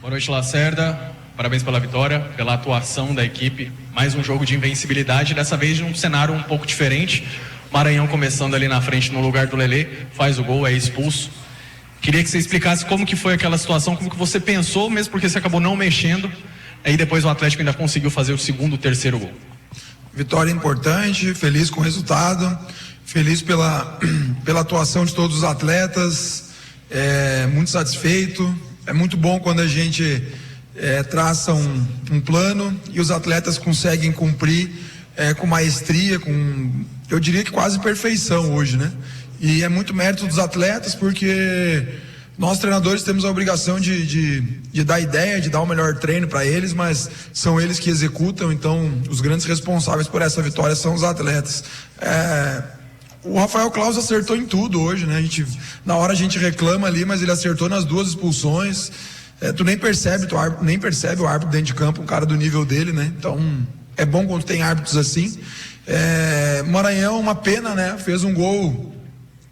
Boa noite, Lacerda. Parabéns pela vitória, pela atuação da equipe. Mais um jogo de invencibilidade, dessa vez num cenário um pouco diferente. Maranhão começando ali na frente no lugar do Lelê, faz o gol, é expulso. Queria que você explicasse como que foi aquela situação, como que você pensou, mesmo porque você acabou não mexendo. Aí depois o Atlético ainda conseguiu fazer o segundo, o terceiro gol. Vitória importante, feliz com o resultado, feliz pela atuação de todos os atletas, muito satisfeito. É muito bom quando a gente traça um plano e os atletas conseguem cumprir com maestria, eu diria que quase perfeição hoje, né? E é muito mérito dos atletas, porque nós treinadores temos a obrigação de dar ideia, de dar o melhor treino para eles, mas são eles que executam, então os grandes responsáveis por essa vitória são os atletas. O Rafael Claus acertou em tudo hoje, né? Na hora a gente reclama ali, mas ele acertou nas 2 expulsões. Tu nem percebe o árbitro dentro de campo, um cara do nível dele, né? Então é bom quando tem árbitros assim. Maranhão, uma pena, né? Fez um gol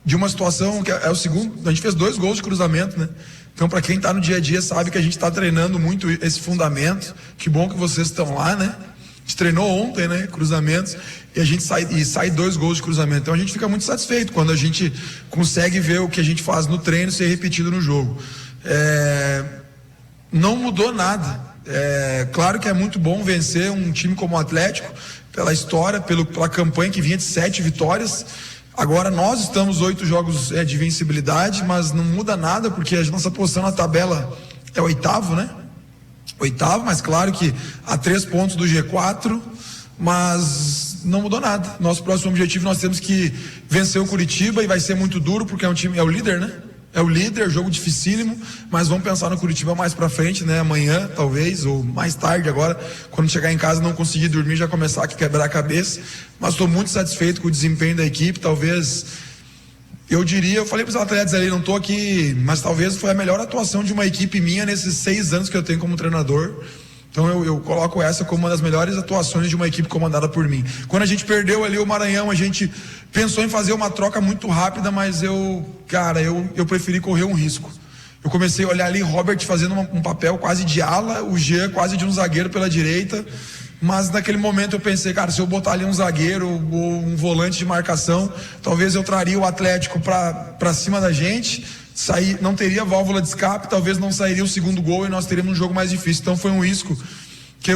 de uma situação que é o segundo, a gente fez 2 gols de cruzamento, né? Então, para quem tá no dia a dia sabe que a gente tá treinando muito esse fundamento. Que bom que vocês estão lá, né? A gente treinou ontem, né? Cruzamentos, e a gente sai 2 gols de cruzamento. Então a gente fica muito satisfeito quando a gente consegue ver o que a gente faz no treino ser repetido no jogo. Não mudou nada. Claro que é muito bom vencer um time como o Atlético, pela história, pela campanha que vinha de 7 vitórias. Agora nós estamos 8 jogos de invencibilidade, mas não muda nada, porque a nossa posição na tabela é 8º, né? 8º, mas claro que a 3 pontos do G4, mas não mudou nada. Nosso próximo objetivo, nós temos que vencer o Curitiba, e vai ser muito duro, porque é o líder, né? É o líder, jogo dificílimo, mas vamos pensar no Curitiba mais pra frente, né? Amanhã, talvez, ou mais tarde agora, quando chegar em casa não conseguir dormir, já começar a quebrar a cabeça. Mas estou muito satisfeito com o desempenho da equipe. Talvez, eu falei pros atletas ali, não tô aqui, mas talvez foi a melhor atuação de uma equipe minha nesses 6 anos que eu tenho como treinador. Então eu coloco essa como uma das melhores atuações de uma equipe comandada por mim. Quando a gente perdeu ali o Maranhão, a gente pensou em fazer uma troca muito rápida, mas eu preferi correr um risco. Eu comecei a olhar ali Robert fazendo um papel quase de ala, o Jean quase de um zagueiro pela direita, mas naquele momento eu pensei, cara, se eu botar ali um zagueiro ou um volante de marcação, talvez eu traria o Atlético para cima da gente, não teria válvula de escape, talvez não sairia o segundo gol e nós teríamos um jogo mais difícil. Então foi um risco que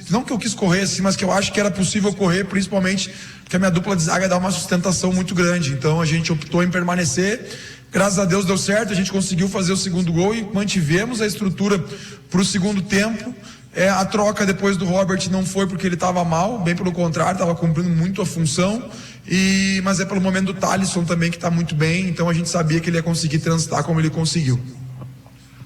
não que eu quis correr assim, mas que eu acho que era possível correr, principalmente porque a minha dupla de zaga dá uma sustentação muito grande. Então a gente optou em permanecer, graças a Deus deu certo, a gente conseguiu fazer o segundo gol e mantivemos a estrutura para o segundo tempo. A troca depois do Robert não foi porque ele estava mal, bem pelo contrário, estava cumprindo muito a função, mas é pelo momento do Thalisson também, que está muito bem, então a gente sabia que ele ia conseguir transitar como ele conseguiu.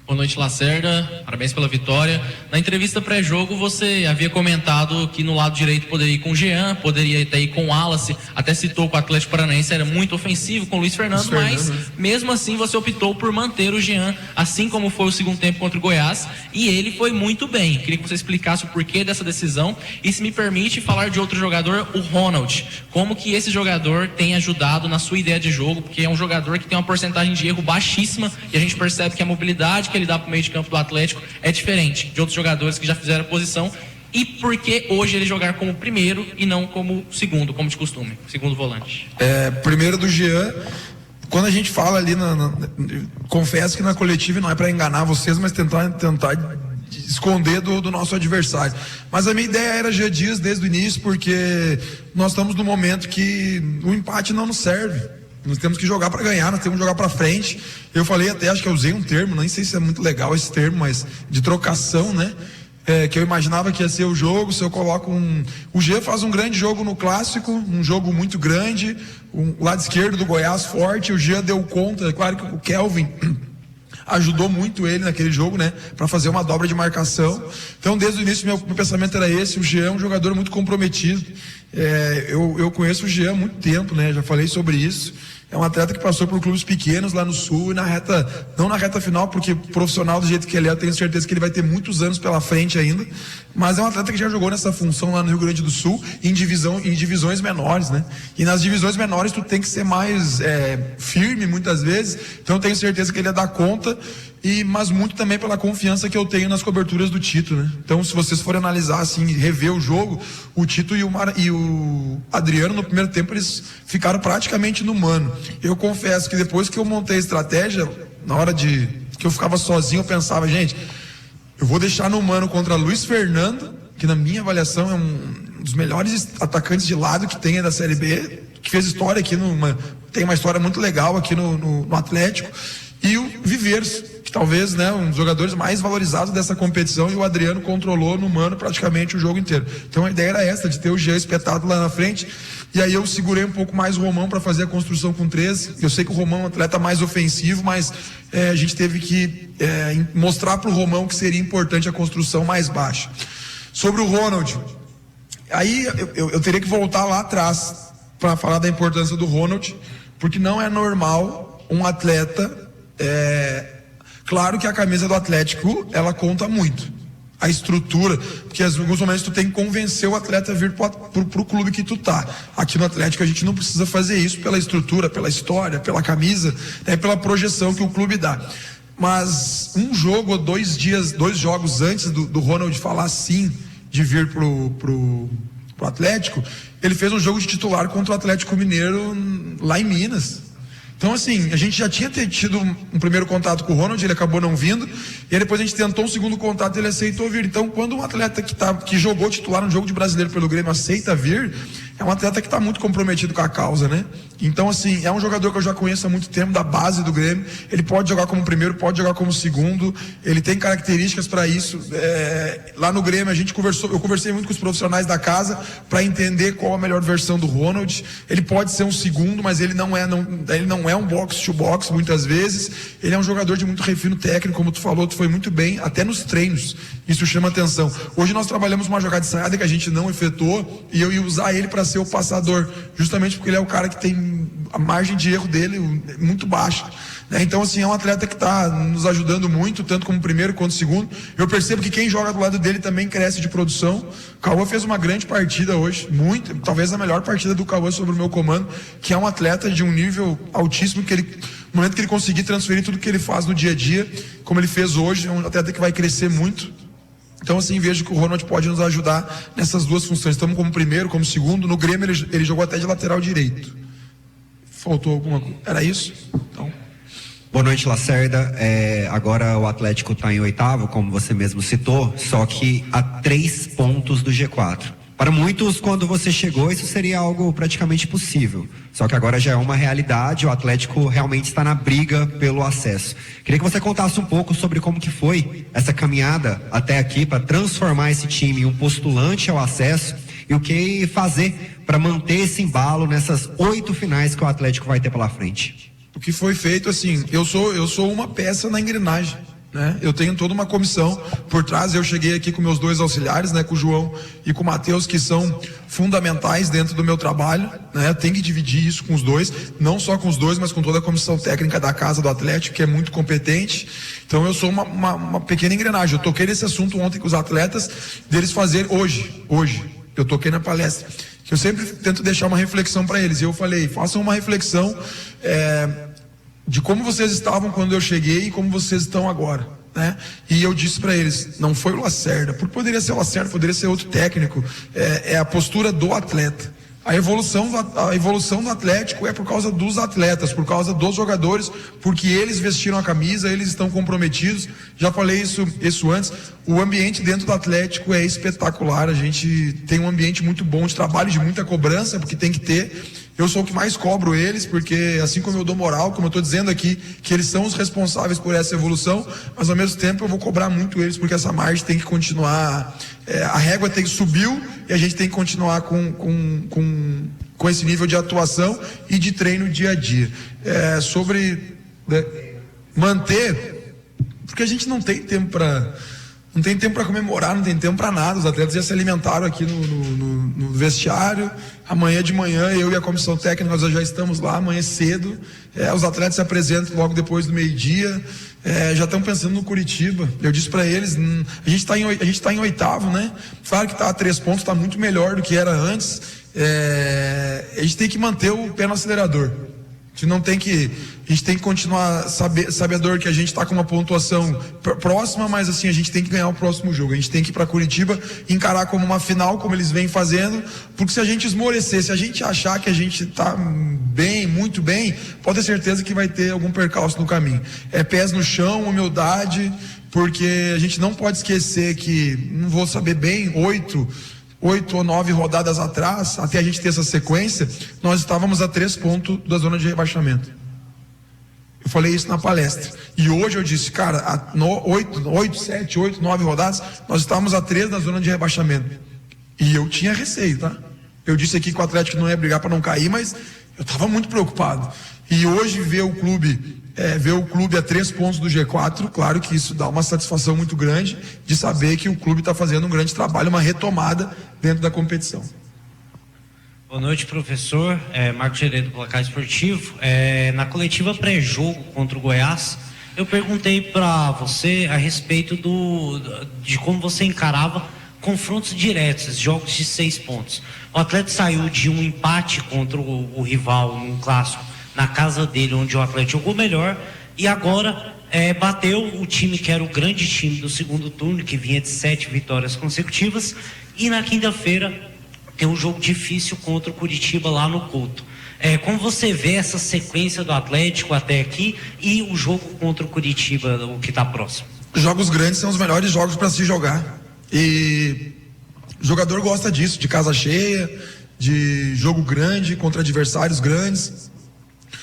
Boa noite, Lacerda, parabéns pela vitória. Na entrevista pré-jogo você havia comentado que no lado direito poderia ir com o Jean, poderia até ir com o Wallace, até citou que o Atlético Paranaense era muito ofensivo com o Luiz Fernando, mas mesmo assim você optou por manter o Jean, assim como foi o segundo tempo contra o Goiás, e ele foi muito bem. Queria que você explicasse o porquê dessa decisão e, se me permite, falar de outro jogador, o Ronald. Como que esse jogador tem ajudado na sua ideia de jogo, porque é um jogador que tem uma porcentagem de erro baixíssima e a gente percebe que a mobilidade que ele dá para o meio de campo do Atlético é diferente de outros jogadores que já fizeram a posição. E por que hoje ele jogar como primeiro e não como segundo, como de costume, segundo volante? Primeiro do Jean, quando a gente fala ali, confesso que na coletiva não é para enganar vocês, mas tentar esconder do nosso adversário. Mas a minha ideia era Jean Dias desde o início, porque nós estamos num momento que o empate não nos serve. Nós temos que jogar para ganhar, nós temos que jogar para frente. Eu falei até, acho que eu usei um termo, nem sei se é muito legal esse termo, mas de trocação, né? Que eu imaginava que ia ser o jogo, se eu coloco o Jean faz um grande jogo no Clássico, um jogo muito grande, o lado esquerdo do Goiás forte, o Jean deu conta, é claro que o Kelvin ajudou muito ele naquele jogo, né? Para fazer uma dobra de marcação. Então, desde o início, meu pensamento era esse. O Jean é um jogador muito comprometido. Eu conheço o Jean há muito tempo, né? Já falei sobre isso. É um atleta que passou por clubes pequenos lá no Sul e não na reta final, porque profissional do jeito que ele é, eu tenho certeza que ele vai ter muitos anos pela frente ainda, mas é um atleta que já jogou nessa função lá no Rio Grande do Sul, em divisões menores, né? E nas divisões menores tu tem que ser mais firme muitas vezes, então eu tenho certeza que ele ia dar conta, mas muito também pela confiança que eu tenho nas coberturas do Tito, né? Então, se vocês forem analisar assim, rever o jogo, o Tito e o Adriano no primeiro tempo eles ficaram praticamente no mano. Eu confesso que depois que eu montei a estratégia, na hora que eu ficava sozinho, eu pensava, gente, eu vou deixar no mano contra Luiz Fernando, que na minha avaliação é um dos melhores atacantes de lado que tem da Série B, que fez história aqui tem uma história muito legal aqui no Atlético, e o Viveiros, que talvez, né, um dos jogadores mais valorizados dessa competição, e o Adriano controlou no mano praticamente o jogo inteiro. Então a ideia era essa, de ter o Jean espetado lá na frente, e aí eu segurei um pouco mais o Romão para fazer a construção com 13. Eu sei que o Romão é um atleta mais ofensivo, mas a gente teve que mostrar para o Romão que seria importante a construção mais baixa. Sobre o Ronald, aí eu teria que voltar lá atrás para falar da importância do Ronald, porque não é normal um atleta... Claro que a camisa do Atlético, ela conta muito. A estrutura, porque em alguns momentos tu tem que convencer o atleta a vir pro clube que tu tá. Aqui no Atlético a gente não precisa fazer isso pela estrutura, pela história, pela camisa, pela projeção que o clube dá. Mas um jogo ou 2 jogos antes do Ronald falar sim de vir pro Atlético, ele fez um jogo de titular contra o Atlético Mineiro lá em Minas. Então, assim, a gente já tinha tido um primeiro contato com o Ronald, ele acabou não vindo, e aí depois a gente tentou um segundo contato e ele aceitou vir. Então, quando um atleta que jogou titular no jogo de Brasileiro pelo Grêmio aceita vir, é um atleta que está muito comprometido com a causa, né? Então, assim, é um jogador que eu já conheço há muito tempo, da base do Grêmio. Ele pode jogar como primeiro, pode jogar como segundo, ele tem características para isso. Lá no Grêmio eu conversei muito com os profissionais da casa para entender qual a melhor versão do Ronald. Ele pode ser um segundo, mas ele não é um box-to-box muitas vezes. Ele é um jogador de muito refino técnico, como tu falou, tu foi muito bem, até nos treinos. Isso chama atenção. Hoje nós trabalhamos uma jogada de saída que a gente não efetuou e eu ia usar ele para ser o passador, justamente porque ele é o cara que tem a margem de erro dele muito baixa, né? Então, assim, é um atleta que está nos ajudando muito, tanto como primeiro quanto segundo. Eu percebo que quem joga do lado dele também cresce de produção. O Cauã fez uma grande partida hoje, talvez a melhor partida do Cauã sobre o meu comando, que é um atleta de um nível altíssimo, no momento que ele conseguir transferir tudo que ele faz no dia a dia, como ele fez hoje, é um atleta que vai crescer muito. Então, assim, vejo que o Ronald pode nos ajudar nessas duas funções. Estamos como primeiro, como segundo. No Grêmio ele jogou até de lateral direito. Faltou alguma coisa? Era isso? Então. Boa noite, Lacerda. Agora o Atlético está em 8º, como você mesmo citou, só que a 3 pontos do G4. Para muitos, quando você chegou, isso seria algo praticamente possível. Só que agora já é uma realidade, o Atlético realmente está na briga pelo acesso. Queria que você contasse um pouco sobre como que foi essa caminhada até aqui para transformar esse time em um postulante ao acesso e o que fazer para manter esse embalo nessas 8 finais que o Atlético vai ter pela frente. O que foi feito, assim, eu sou uma peça na engrenagem, né? Eu tenho toda uma comissão por trás. Eu cheguei aqui com meus 2 auxiliares, né, com o João e com o Matheus, que são fundamentais dentro do meu trabalho, né? Eu tenho que dividir isso com os 2, não só com os 2, mas com toda a comissão técnica da casa do Atlético, que é muito competente. Então eu sou uma pequena engrenagem. Eu toquei nesse assunto ontem com os atletas, deles fazer hoje eu toquei na palestra, que eu sempre tento deixar uma reflexão para eles, e eu falei, façam uma reflexão de como vocês estavam quando eu cheguei e como vocês estão agora, né? E eu disse para eles, não foi o Lacerda, porque poderia ser o Lacerda, poderia ser outro técnico, é a postura do atleta. A evolução do Atlético é por causa dos atletas, por causa dos jogadores, porque eles vestiram a camisa, eles estão comprometidos. Já falei isso antes. O ambiente dentro do Atlético é espetacular. A gente tem um ambiente muito bom de trabalho, de muita cobrança, porque tem que ter. Eu sou o que mais cobro eles, porque assim como eu dou moral, como eu estou dizendo aqui, que eles são os responsáveis por essa evolução, mas ao mesmo tempo eu vou cobrar muito eles, porque essa margem tem que continuar, a régua tem que subiu e a gente tem que continuar com esse nível de atuação e de treino dia a dia. Sobre manter, porque a gente não tem tempo Não tem tempo para comemorar, não tem tempo para nada. Os atletas já se alimentaram aqui no vestiário. Amanhã de manhã, eu e a comissão técnica, nós já estamos lá, amanhã cedo. Os atletas se apresentam logo depois do meio-dia. Já estão pensando no Curitiba. Eu disse para eles, a gente está em oitavo, né? Claro que está a 3 pontos, está muito melhor do que era antes. A gente tem que manter o pé no acelerador. A gente tem que continuar sabedor que a gente está com uma pontuação próxima, mas assim, a gente tem que ganhar o próximo jogo. A gente tem que ir para Curitiba, encarar como uma final, como eles vêm fazendo, porque se a gente esmorecer, se a gente achar que a gente está bem, muito bem, pode ter certeza que vai ter algum percalço no caminho. Pés no chão, humildade, porque a gente não pode esquecer que, não vou saber bem, 8 ou 9 rodadas atrás, até a gente ter essa sequência, nós estávamos a 3 pontos da zona de rebaixamento. Eu falei isso na palestra. E hoje eu disse, cara, 7, 8, 9 rodadas, nós estávamos a 3 da zona de rebaixamento. E eu tinha receio, tá? Eu disse aqui que o Atlético não ia brigar para não cair, mas eu estava muito preocupado. E hoje ver o clube a 3 pontos do G4, claro que isso dá uma satisfação muito grande de saber que o clube está fazendo um grande trabalho, uma retomada dentro da competição. Boa noite, professor. Marcos Geredo do Placar Esportivo. Na coletiva pré-jogo contra o Goiás, eu perguntei para você a respeito de como você encarava confrontos diretos, jogos de 6 pontos. O Atlético saiu de um empate contra o rival num clássico na casa dele, onde o Atlético jogou melhor, e agora bateu o time que era o grande time do segundo turno, que vinha de 7 vitórias consecutivas, e na quinta-feira tem um jogo difícil contra o Curitiba lá no Couto. Como você vê essa sequência do Atlético até aqui e o jogo contra o Curitiba, o que está próximo? Jogos grandes são os melhores jogos para se jogar. E o jogador gosta disso, de casa cheia, de jogo grande contra adversários grandes.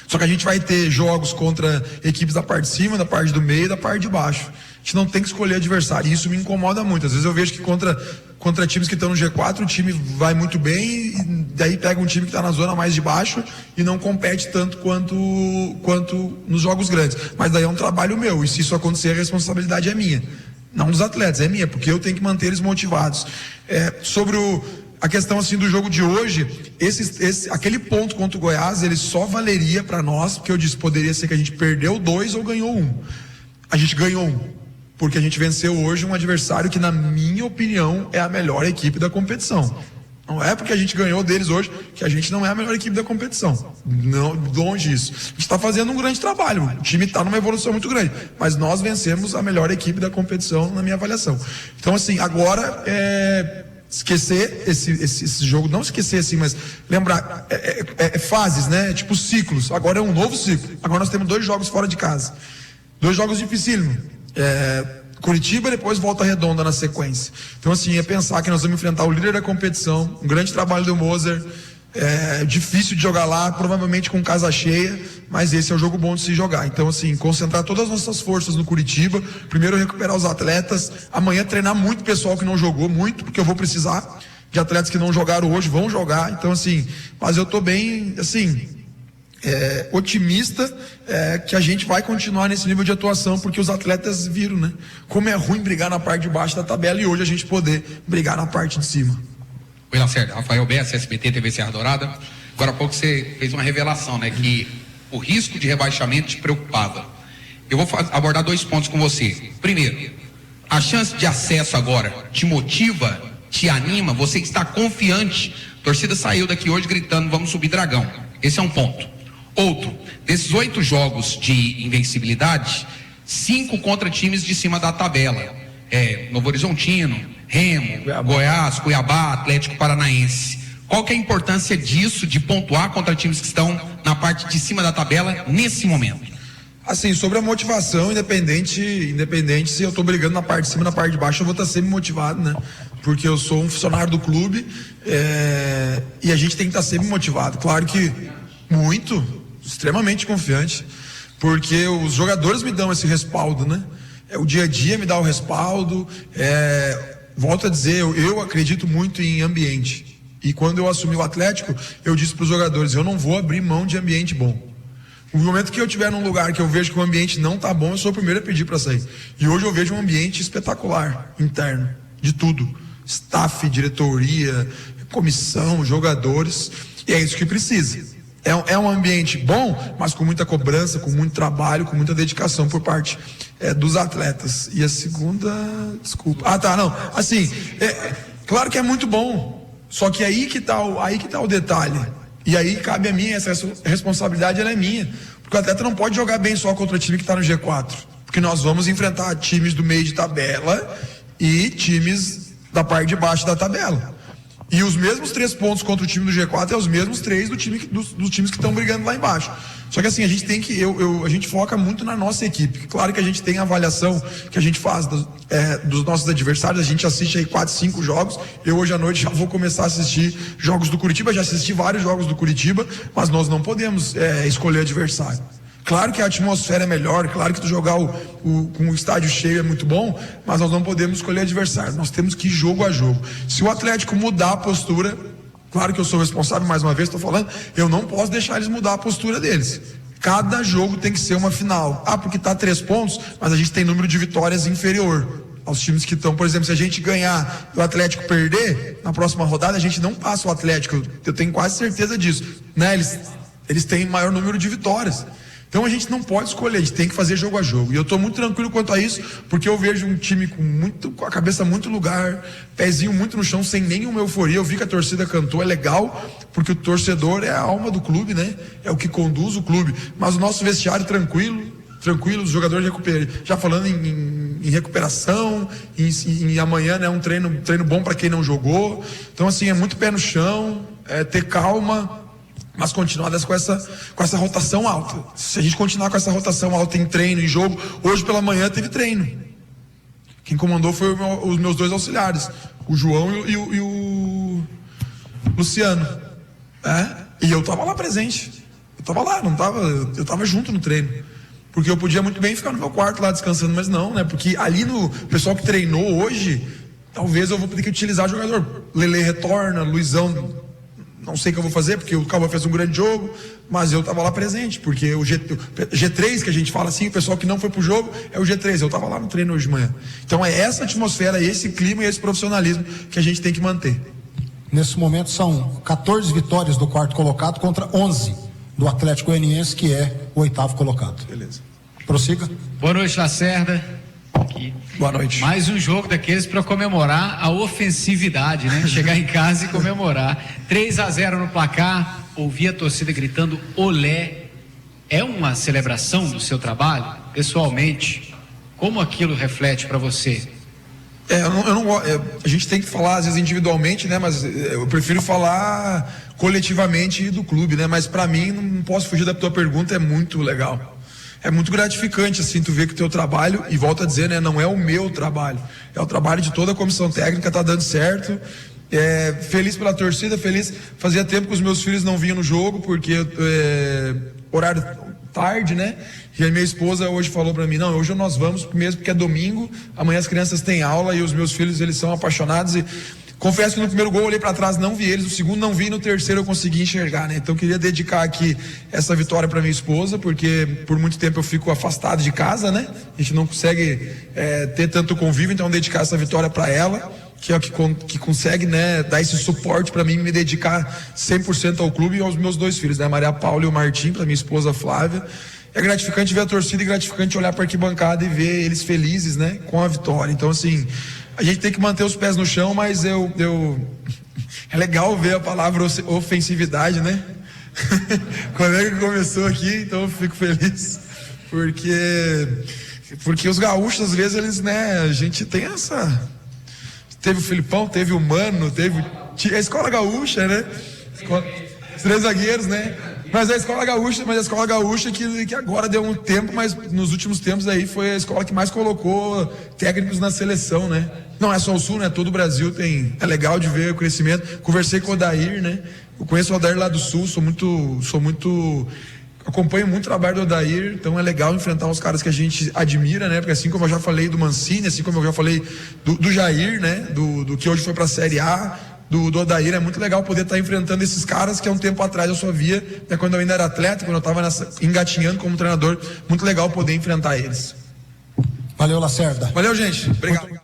Só que a gente vai ter jogos contra equipes da parte de cima, da parte do meio e da parte de baixo. A gente não tem que escolher adversário, e isso me incomoda muito. Às vezes eu vejo que contra times que estão no G4, o time vai muito bem, e daí pega um time que está na zona mais de baixo e não compete tanto quanto nos jogos grandes. Mas daí é um trabalho meu, e se isso acontecer, a responsabilidade é minha, não dos atletas, é minha, porque eu tenho que manter eles motivados. Sobre a questão assim do jogo de hoje, aquele ponto contra o Goiás, ele só valeria para nós, porque eu disse, poderia ser que a gente perdeu 2 ou ganhou 1. A gente ganhou 1. Porque a gente venceu hoje um adversário que, na minha opinião, é a melhor equipe da competição. Não é porque a gente ganhou deles hoje que a gente não é a melhor equipe da competição. Não, longe disso. A gente está fazendo um grande trabalho. O time está numa evolução muito grande. Mas nós vencemos a melhor equipe da competição, na minha avaliação. Então, assim, agora esquecer esse jogo, não esquecer assim, mas lembrar, fases, né? Tipo ciclos. Agora é um novo ciclo. Agora nós temos 2 jogos fora de casa. 2 jogos dificílimos. Curitiba, depois Volta Redonda na sequência. Então assim, pensar que nós vamos enfrentar o líder da competição, um grande trabalho do Moser, difícil de jogar lá, provavelmente com casa cheia, mas esse é o jogo bom de se jogar. Então assim, concentrar todas as nossas forças no Curitiba, primeiro recuperar os atletas, amanhã treinar muito pessoal que não jogou muito, porque eu vou precisar de atletas que não jogaram hoje, vão jogar. Então assim, mas eu tô bem, assim, otimista que a gente vai continuar nesse nível de atuação, porque os atletas viram, né? Como é ruim brigar na parte de baixo da tabela, e hoje a gente poder brigar na parte de cima. Oi, Lacerda, Rafael Bessa, SBT TV Serra Dourada. Agora há pouco você fez uma revelação, né? Que o risco de rebaixamento te preocupava. Eu vou abordar 2 pontos com você. Primeiro, a chance de acesso agora te motiva, te anima, você está confiante. A torcida saiu daqui hoje gritando, vamos subir Dragão. Esse é um ponto. Outro, desses 8 jogos de invencibilidade, 5 contra times de cima da tabela. Novo Horizontino, Remo, Goiás, Cuiabá, Atlético Paranaense. Qual que é a importância disso, de pontuar contra times que estão na parte de cima da tabela nesse momento? Assim, sobre a motivação, independente se eu estou brigando na parte de cima ou na parte de baixo, eu vou estar sempre motivado, né? Porque eu sou um funcionário do clube, e a gente tem que estar sempre motivado. Claro que extremamente confiante, porque os jogadores me dão esse respaldo, né? O dia a dia me dá o respaldo. Volto a dizer, eu acredito muito em ambiente, e quando eu assumi o Atlético, eu disse para os jogadores, eu não vou abrir mão de ambiente bom. O momento que eu estiver num lugar que eu vejo que o ambiente não tá bom, eu sou o primeiro a pedir para sair. E hoje eu vejo um ambiente espetacular, interno, de tudo. Staff, diretoria, comissão, jogadores. E é isso que precisa. É um ambiente bom, mas com muita cobrança, com muito trabalho, com muita dedicação por parte dos atletas. E a segunda... Desculpa. Assim, claro que é muito bom. Só que aí que tá o detalhe. E aí cabe a mim, essa responsabilidade ela é minha. Porque o atleta não pode jogar bem só contra o time que está no G4. Porque nós vamos enfrentar times do meio de tabela e times da parte de baixo da tabela. E os mesmos 3 pontos contra o time do G4 é os mesmos 3 dos times que estão brigando lá embaixo. Só que assim, a gente tem que. A gente foca muito na nossa equipe. Claro que a gente tem a avaliação que a gente faz dos nossos adversários. A gente assiste aí 4, 5 jogos. Eu hoje à noite já vou começar a assistir jogos do Curitiba. Já assisti vários jogos do Curitiba, mas nós não podemos escolher adversário. Claro que a atmosfera é melhor, claro que tu jogar com o estádio cheio é muito bom, mas nós não podemos escolher adversário, nós temos que ir jogo a jogo. Se o Atlético mudar a postura, claro que eu sou responsável, mais uma vez estou falando, eu não posso deixar eles mudar a postura deles. Cada jogo tem que ser uma final. Porque está 3 pontos, mas a gente tem número de vitórias inferior aos times que estão. Por exemplo, se a gente ganhar e o Atlético perder, na próxima rodada a gente não passa o Atlético, eu tenho quase certeza disso, né? Eles têm maior número de vitórias. Então a gente não pode escolher, a gente tem que fazer jogo a jogo. E eu estou muito tranquilo quanto a isso, porque eu vejo um time com a cabeça muito no lugar, pezinho muito no chão, sem nenhuma euforia. Eu vi que a torcida cantou, é legal, porque o torcedor é a alma do clube, né? É o que conduz o clube. Mas o nosso vestiário tranquilo, os jogadores recuperam. Já falando em recuperação, em amanhã, né? Um treino bom para quem não jogou. Então assim, é muito pé no chão, ter calma, mas continuar com essa rotação alta. Se a gente continuar com essa rotação alta em treino, em jogo, hoje pela manhã teve treino. Quem comandou foi os meus 2 auxiliares, o João e o Luciano. E eu estava lá presente. Eu estava lá, eu estava junto no treino. Porque eu podia muito bem ficar no meu quarto lá descansando, mas não, né? Porque ali no pessoal que treinou hoje, talvez eu vou ter que utilizar jogador. Lele retorna, Luizão... Não sei o que eu vou fazer, porque o Cabo fez um grande jogo, mas eu estava lá presente, porque o G3, que a gente fala assim, o pessoal que não foi pro jogo, é o G3, eu estava lá no treino hoje de manhã. Então é essa atmosfera, esse clima e esse profissionalismo que a gente tem que manter. Nesse momento são 14 vitórias do 4º colocado contra 11 do Atlético Goianiense, que é o 8º colocado. Beleza. Prossiga. Boa noite, Lacerda. Aqui. Boa noite. Mais um jogo daqueles para comemorar a ofensividade, né? Chegar em casa e comemorar. 3-0 no placar, ouvir a torcida gritando olé. É uma celebração do seu trabalho? Pessoalmente, como aquilo reflete para você? A gente tem que falar às vezes individualmente, né? Mas eu prefiro falar coletivamente do clube, né? Mas para mim, não posso fugir da tua pergunta, é muito legal. É muito gratificante, assim, tu ver que o teu trabalho, e volto a dizer, né, não é o meu trabalho, é o trabalho de toda a comissão técnica, tá dando certo. Feliz pela torcida, feliz. Fazia tempo que os meus filhos não vinham no jogo, porque horário tarde, né? E a minha esposa hoje falou pra mim, não, hoje nós vamos mesmo porque é domingo, amanhã as crianças têm aula e os meus filhos, eles são apaixonados e confesso que no primeiro gol eu olhei para trás, não vi eles, no segundo não vi e no terceiro eu consegui enxergar, né? Então eu queria dedicar aqui essa vitória para minha esposa, porque por muito tempo eu fico afastado de casa, né? A gente não consegue ter tanto convívio, então dedicar essa vitória para ela, que é o que consegue, né, dar esse suporte para mim, me dedicar 100% ao clube e aos meus 2 filhos, né? A Maria Paula e o Martim, para minha esposa Flávia. É gratificante ver a torcida e gratificante olhar para a arquibancada e ver eles felizes, né, com a vitória. Então assim, a gente tem que manter os pés no chão, mas é legal ver a palavra ofensividade, né? Quando é que começou aqui, então eu fico feliz, porque os gaúchos às vezes eles, né, a gente tem teve o Filipão, teve o Mano, teve a escola gaúcha, né? Os 3 zagueiros, né? Mas a escola gaúcha que agora deu um tempo, mas nos últimos tempos aí foi a escola que mais colocou técnicos na seleção, né? Não é só o Sul, né? Todo o Brasil é legal de ver o crescimento. Conversei com o Odair, né? Eu conheço o Odair lá do Sul, acompanho muito o trabalho do Odair, então é legal enfrentar os caras que a gente admira, né? Porque assim como eu já falei do Mancini, assim como eu já falei do Jair, né? Do que hoje foi pra Série A, do Odair. É muito legal poder estar enfrentando esses caras que há um tempo atrás eu só via, né, quando eu ainda era atleta, quando eu estava engatinhando como treinador. Muito legal poder enfrentar eles. Valeu, Lacerda. Valeu, gente. Obrigado.